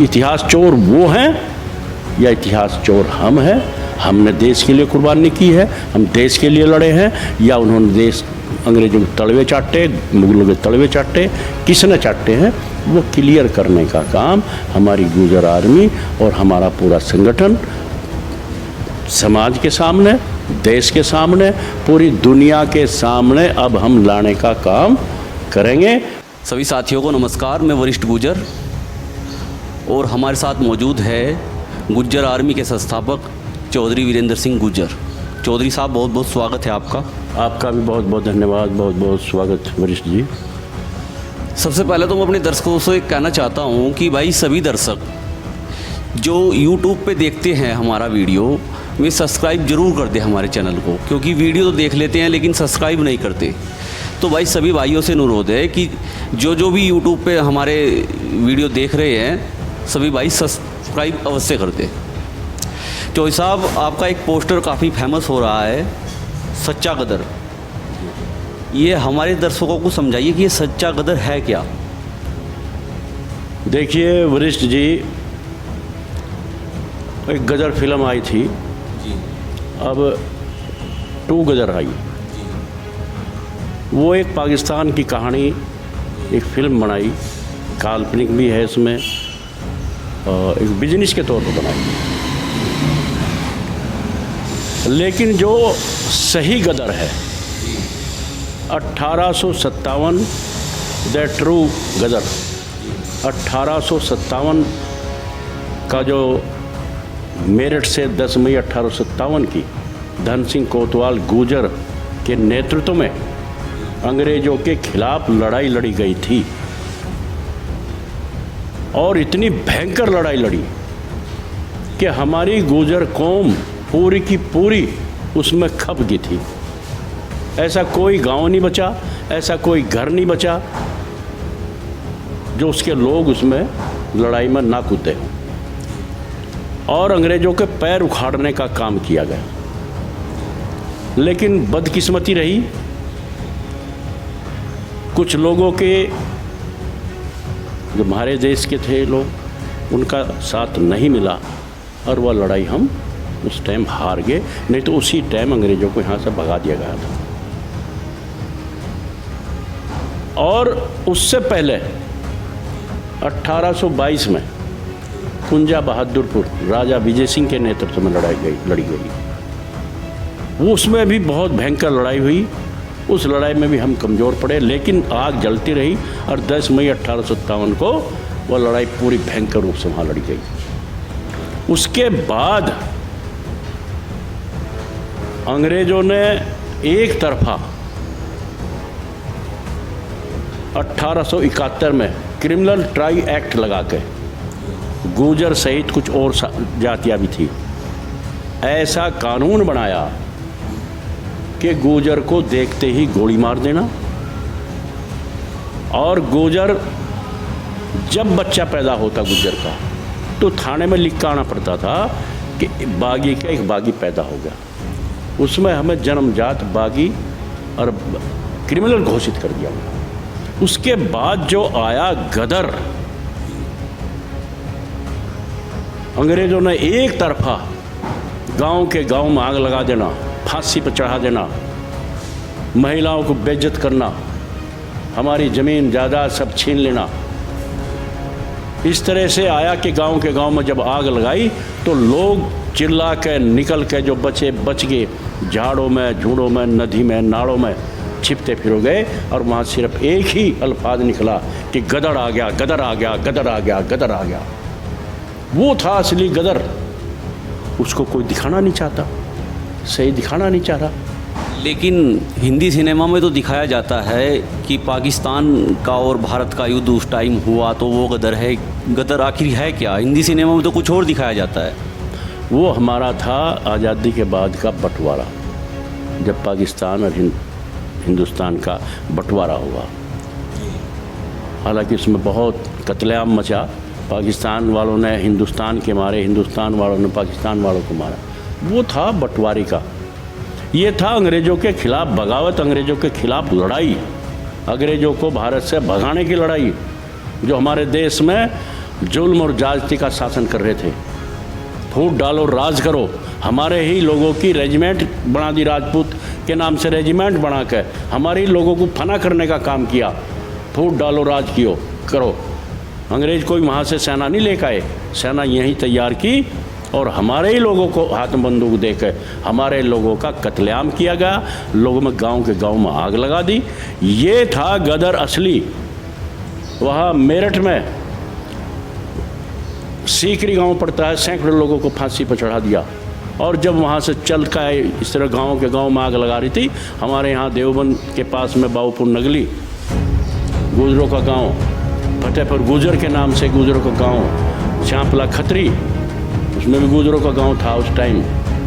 इतिहास चोर वो हैं या इतिहास चोर हम हैं? हमने देश के लिए कुर्बानी की है, हम देश के लिए लड़े हैं, या उन्होंने देश अंग्रेजों के तलवे चाटे, मुगलों के तलवे चाटे, किसने चाटे हैं? वो क्लियर करने का काम हमारी गुर्जर आर्मी और हमारा पूरा संगठन समाज के सामने, देश के सामने, पूरी दुनिया के सामने अब हम लाने का काम करेंगे। सभी साथियों को नमस्कार। मैं वरिष्ठ गुर्जर और हमारे साथ मौजूद है गुर्जर आर्मी के संस्थापक चौधरी वीरेंद्र सिंह गुर्जर। चौधरी साहब, बहुत बहुत स्वागत है आपका। आपका भी बहुत बहुत धन्यवाद, बहुत बहुत स्वागत वरिष्ठ जी। सबसे पहले तो मैं अपने दर्शकों से कहना चाहता हूं कि भाई सभी दर्शक जो YouTube पे देखते हैं हमारा वीडियो, वे सब्सक्राइब जरूर कर दें हमारे चैनल को, क्योंकि वीडियो तो देख लेते हैं लेकिन सब्सक्राइब नहीं करते। तो भाई सभी भाइयों से अनुरोध है कि जो भी YouTube पे हमारे वीडियो देख रहे हैं, सभी भाई सब्सक्राइब अवश्य कर दें। चौधरी साहब, आपका एक पोस्टर काफ़ी फेमस हो रहा है, सच्चा गदर। ये हमारे दर्शकों को समझाइए कि ये सच्चा गदर है क्या? देखिए वरिष्ठ जी, एक गदर फिल्म आई थी जी। अब 2 गदर आई। वो एक पाकिस्तान की कहानी, एक फिल्म बनाई, काल्पनिक भी है इसमें, एक बिजनेस के तौर पर बनाई। लेकिन जो सही गदर है 1857, द ट्रू गदर 1857 का, जो मेरठ से 10 मई 1857 की धन सिंह कोतवाल गुर्जर के नेतृत्व में अंग्रेजों के खिलाफ लड़ाई लड़ी गई थी, और इतनी भयंकर लड़ाई लड़ी कि हमारी गुर्जर कौम पूरी की पूरी उसमें खप गई थी। ऐसा कोई गांव नहीं बचा, ऐसा कोई घर नहीं बचा जो उसके लोग उसमें लड़ाई में ना कूदे हों, और अंग्रेजों के पैर उखाड़ने का काम किया गया। लेकिन बदकिस्मती रही, कुछ लोगों के, जो हमारे देश के थे लोग, उनका साथ नहीं मिला और वह लड़ाई हम उस टाइम हार गए। नहीं तो उसी टाइम अंग्रेजों को यहाँ से भगा दिया गया था। और उससे पहले 1822 में कुंजा बहादुरपुर राजा विजय सिंह के नेतृत्व में लड़ी गई। वो उसमें भी बहुत भयंकर लड़ाई हुई। उस लड़ाई में भी हम कमज़ोर पड़े, लेकिन आग जलती रही, और 10 मई 1857 को वह लड़ाई पूरी भयंकर रूप से वहाँ लड़ी गई। उसके बाद अंग्रेजों ने एक तरफा 1871 में क्रिमिनल ट्राई एक्ट लगा के, गुर्जर सहित कुछ और जातियाँ भी थी, ऐसा कानून बनाया कि गुर्जर को देखते ही गोली मार देना। और गुर्जर, जब बच्चा पैदा होता गुर्जर का, तो थाने में लिख के आना पड़ता था कि बागी का एक बागी पैदा हो गया। उसमें हमें जन्मजात बागी और क्रिमिनल घोषित कर दिया। उसके बाद जो आया गदर, अंग्रेजों ने एक तरफा गांव के गांव में आग लगा देना, फांसी पर चढ़ा देना, महिलाओं को बेइज्जत करना, हमारी ज़मीन जायदाद सब छीन लेना। इस तरह से आया कि गांव के गांव में जब आग लगाई तो लोग चिल्ला के निकल के, जो बचे बच गए, झाड़ों में, झूड़ों में, नदी में, नालों में छिपते फिर गए, और वहाँ सिर्फ एक ही अल्फाज निकला कि गदर आ गया, गदर आ गया, गदर आ गया, गदर आ गया। वो था असली गदर। उसको कोई दिखाना नहीं चाहता, सही दिखाना नहीं चाह रहा। लेकिन हिंदी सिनेमा में तो दिखाया जाता है कि पाकिस्तान का और भारत का युद्ध उस टाइम हुआ तो वो गदर है। गदर आखिर है क्या? हिंदी सिनेमा में तो कुछ और दिखाया जाता है। वो हमारा था आज़ादी के बाद का बंटवारा, जब पाकिस्तान और हिंदुस्तान का बंटवारा हुआ। हालांकि उसमें बहुत कत्लेआम मचा। पाकिस्तान वालों ने हिंदुस्तान के मारे, हिंदुस्तान वालों ने पाकिस्तान वालों को मारा। वो था बंटवारे का। ये था अंग्रेज़ों के खिलाफ बगावत, अंग्रेज़ों के खिलाफ लड़ाई, अंग्रेज़ों को भारत से भगाने की लड़ाई, जो हमारे देश में जुल्म और जाति का शासन कर रहे थे। फूट डालो राज करो, हमारे ही लोगों की रेजिमेंट बना दी, राजपूत के नाम से रेजिमेंट बना कर हमारे ही लोगों को फना करने का काम किया। फूट डालो राज करो। अंग्रेज कोई वहाँ से सेना नहीं लेकर आए, सेना यहीं तैयार की और हमारे ही लोगों को हाथ में बंदूक देकर हमारे लोगों का कत्लेआम किया गया। लोगों में गांव के गांव में आग लगा दी। ये था गदर असली। वहाँ मेरठ में सीकरी गांव पड़ता है, सैकड़ों लोगों को फांसी पर चढ़ा दिया। और जब वहाँ से चल कर इस तरह गांव के गांव में आग लगा रही थी, हमारे यहाँ देवबंद के पास में बाबूपुर नगली गुजरों का गांव, फतेहपुर गुजर के नाम से गुजरों का गांव, श्यामपला खत्री उसमें भी गुजरों का गांव था उस टाइम,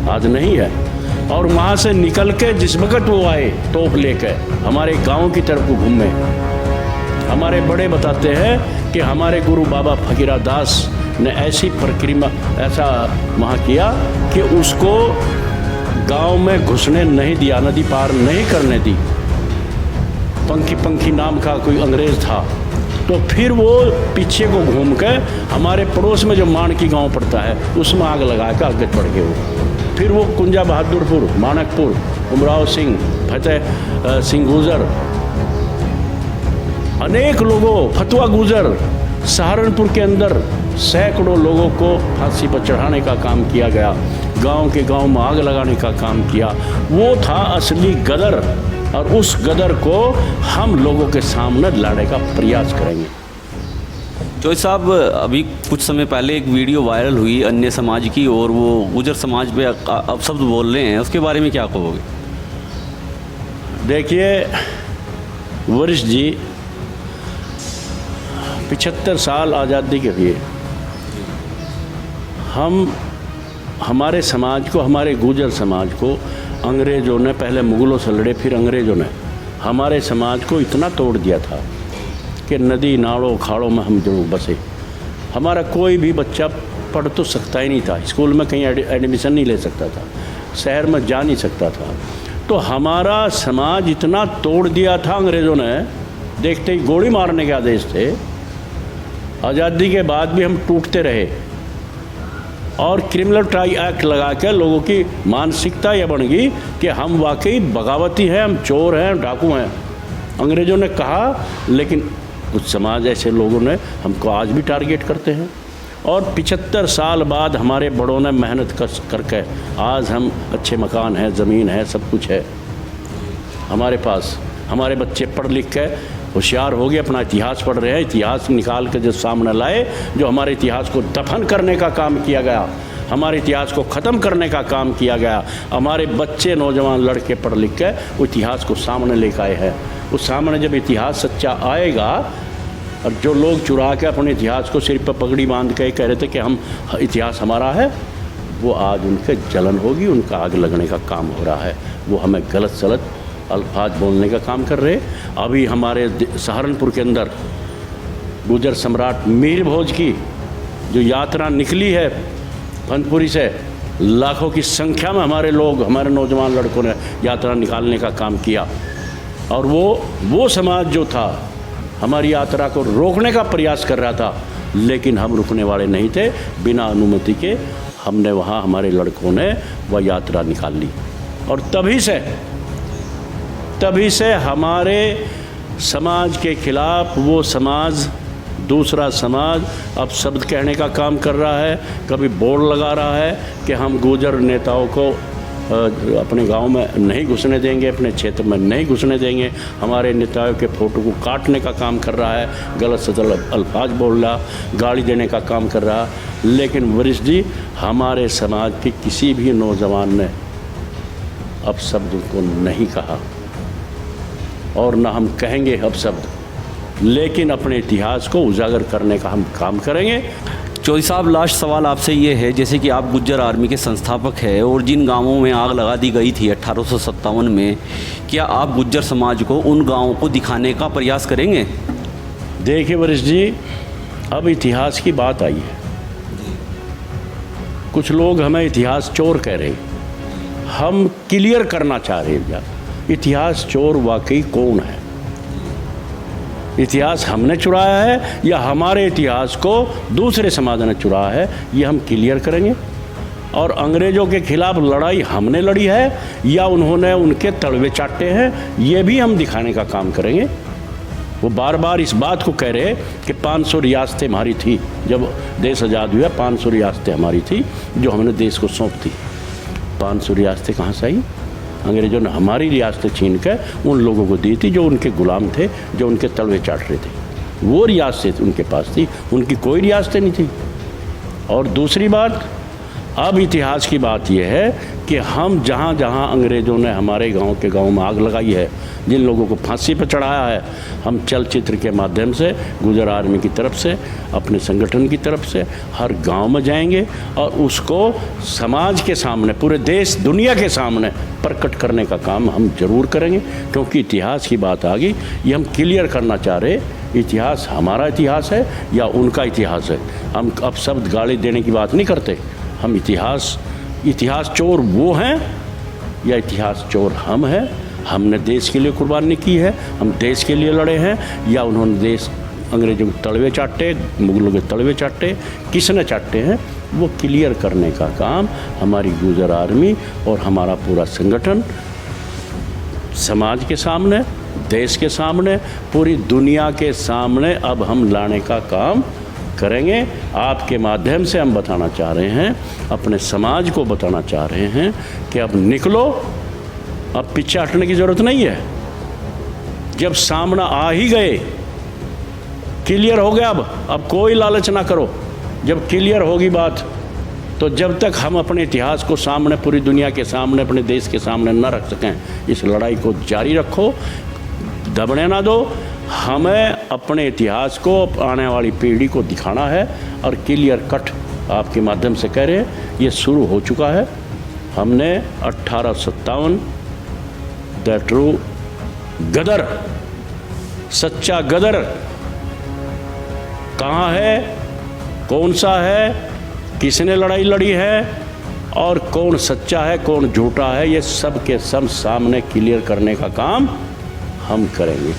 आज नहीं है। और वहाँ से निकल के जिस वक्त वो आए तोप लेकर हमारे गांव की तरफ को घूमे। हमारे बड़े बताते हैं कि हमारे गुरु बाबा फकीरा दास ने ऐसी प्रक्रिया ऐसा वहाँ किया कि उसको गांव में घुसने नहीं दिया, नदी पार नहीं करने दी। पंखी नाम का कोई अंग्रेज था, तो फिर वो पीछे को घूम के हमारे पड़ोस में जो मानकी गांव पड़ता है उसमें आग लगा के आगे बढ़ गए वो। फिर वो कुंजा बहादुरपुर, मानकपुर, उमराव सिंह, फतेह सिंह गुजर, अनेक लोगों, फतवा गुजर, सहारनपुर के अंदर सैकड़ों लोगों को फांसी पर चढ़ाने का काम किया गया। गांव के गांव में आग लगाने का काम किया। वो था असली गदर, और उस गदर को हम लोगों के सामने लाने का प्रयास करेंगे। चौधरी साहब, अभी कुछ समय पहले एक वीडियो वायरल हुई अन्य समाज की, और वो गुजर समाज पे अपशब्द बोल रहे हैं, उसके बारे में क्या कहोगे? देखिए वरिष्ठ जी, 75 साल आज़ादी के हुए, हमारे समाज को, हमारे गुजर समाज को अंग्रेज़ों ने, पहले मुग़लों से लड़े फिर अंग्रेज़ों ने हमारे समाज को इतना तोड़ दिया था कि नदी नालों खाड़ों में हम जरूर बसे। हमारा कोई भी बच्चा पढ़ तो सकता ही नहीं था, स्कूल में कहीं एडमिशन नहीं ले सकता था, शहर में जा नहीं सकता था। तो हमारा समाज इतना तोड़ दिया था अंग्रेज़ों ने, देखते ही गोली मारने के आदेश थे। आज़ादी के बाद भी हम टूटते रहे और क्रिमिनल ट्राई एक्ट लगा के लोगों की मानसिकता यह बन गई कि हम वाकई बगावती हैं, हम चोर हैं, डाकू हैं। अंग्रेज़ों ने कहा, लेकिन कुछ समाज ऐसे लोगों ने हमको आज भी टारगेट करते हैं। और 75 साल बाद हमारे बड़ों ने मेहनत करके आज हम अच्छे मकान हैं, ज़मीन है, सब कुछ है हमारे पास। हमारे बच्चे पढ़ लिख के होशियार हो गए, अपना इतिहास पढ़ रहे हैं। इतिहास निकाल के जो सामने लाए, जो हमारे इतिहास को दफन करने का काम किया गया, हमारे इतिहास को ख़त्म करने का काम किया गया। हमारे बच्चे, नौजवान लड़के पढ़ लिख के वो इतिहास को सामने लेकर आए हैं। उस सामने जब इतिहास सच्चा आएगा, और जो लोग चुरा के अपने इतिहास को सिर पर पगड़ी बांध के कह रहे थे कि हम इतिहास हमारा है, वो आज उनके जलन होगी, उनका आग लगने का काम हो रहा है। वो हमें गलत सलत अल्फाज बोलने का काम कर रहे। अभी हमारे सहारनपुर के अंदर गुजर सम्राट मीर भोज की जो यात्रा निकली है फनपुरी से, लाखों की संख्या में हमारे लोग, हमारे नौजवान लड़कों ने यात्रा निकालने का काम किया। और वो समाज जो था हमारी यात्रा को रोकने का प्रयास कर रहा था, लेकिन हम रुकने वाले नहीं थे। बिना अनुमति के हमने वहाँ, हमारे लड़कों ने वह यात्रा निकाल ली। और तभी से हमारे समाज के खिलाफ वो समाज, दूसरा समाज अब शब्द कहने का काम कर रहा है। कभी बोर्ड लगा रहा है कि हम गुजर नेताओं को अपने गांव में नहीं घुसने देंगे, अपने क्षेत्र में नहीं घुसने देंगे। हमारे नेताओं के फ़ोटो को काटने का काम कर रहा है, गलत से गलत अल्फाज बोल रहा, गाली देने का काम कर रहा। लेकिन वरिष्ठ जी, हमारे समाज के किसी भी नौजवान ने अब शब्द को नहीं कहा, और ना हम कहेंगे अब शब्द, लेकिन अपने इतिहास को उजागर करने का हम काम करेंगे। चौधरी साहब, लास्ट सवाल आपसे ये है, जैसे कि आप गुज्जर आर्मी के संस्थापक हैं और जिन गांवों में आग लगा दी गई थी 1857 में, क्या आप गुज्जर समाज को उन गांवों को दिखाने का प्रयास करेंगे? देखिए वरिष्ठ जी, अब इतिहास की बात आई है। कुछ लोग हमें इतिहास चोर कह रहे हैं, हम क्लियर करना चाह रहे हैं इतिहास चोर वाकई कौन है। इतिहास हमने चुराया है या हमारे इतिहास को दूसरे समाज ने चुराया है, ये हम क्लियर करेंगे। और अंग्रेज़ों के खिलाफ लड़ाई हमने लड़ी है या उन्होंने उनके तलवे चाटे हैं, ये भी हम दिखाने का काम करेंगे। वो बार बार इस बात को कह रहे कि 500 रियासतें हमारी थी, जब देश आज़ाद हुआ 500 रियासतें हमारी थी जो हमने देश को सौंप दी। 500 रियासतें कहाँ से आई? अंग्रेज़ों ने हमारी रियासतें छीन कर उन लोगों को दी थी जो उनके गुलाम थे, जो उनके तलवे चाट रहे थे। वो रियासतें उनके पास थी, उनकी कोई रियासतें नहीं थी। और दूसरी बात, अब इतिहास की बात यह है कि हम जहाँ जहाँ अंग्रेज़ों ने हमारे गांव के गांव में आग लगाई है, जिन लोगों को फांसी पर चढ़ाया है, हम चलचित्र के माध्यम से, गुजर आर्मी की तरफ से, अपने संगठन की तरफ से हर गांव में जाएंगे और उसको समाज के सामने, पूरे देश दुनिया के सामने प्रकट करने का काम हम जरूर करेंगे। क्योंकि इतिहास की बात आ गई, ये हम क्लियर करना चाह रहे, इतिहास हमारा इतिहास है या उनका इतिहास है। हम अब शब्द गाली देने की बात नहीं करते। हम इतिहास चोर वो हैं या इतिहास चोर हम हैं। हमने देश के लिए कुर्बानी की है, हम देश के लिए लड़े हैं, या उन्होंने देश अंग्रेज़ों के तलवे चाटे, मुगलों के तलवे चाटे, किसने चाटे हैं, वो क्लियर करने का काम हमारी गुजर आर्मी और हमारा पूरा संगठन समाज के सामने, देश के सामने, पूरी दुनिया के सामने अब हम लाने का काम करेंगे। आपके माध्यम से हम बताना चाह रहे हैं, अपने समाज को बताना चाह रहे हैं कि अब निकलो, अब पीछे हटने की ज़रूरत नहीं है। जब सामना आ ही गए, क्लियर हो गया, अब कोई लालच ना करो। जब क्लियर होगी बात, तो जब तक हम अपने इतिहास को सामने, पूरी दुनिया के सामने, अपने देश के सामने न रख सकें, इस लड़ाई को जारी रखो, दबने ना दो। हमें अपने इतिहास को आने वाली पीढ़ी को दिखाना है और क्लियर कट आपके माध्यम से कह रहे हैं, ये शुरू हो चुका है। हमने 1857 द ट्रू गदर, सच्चा गदर कहाँ है, कौन सा है, किसने लड़ाई लड़ी है और कौन सच्चा है, कौन झूठा है, ये सब के सब सामने क्लियर करने का काम हम करेंगे।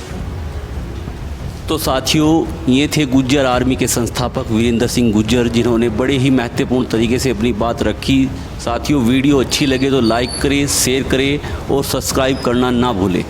तो साथियों, ये थे गुज्जर आर्मी के संस्थापक वीरेंद्र सिंह गुज्जर, जिन्होंने बड़े ही महत्वपूर्ण तरीके से अपनी बात रखी। साथियों, वीडियो अच्छी लगे तो लाइक करें, शेयर करें और सब्सक्राइब करना ना भूलें।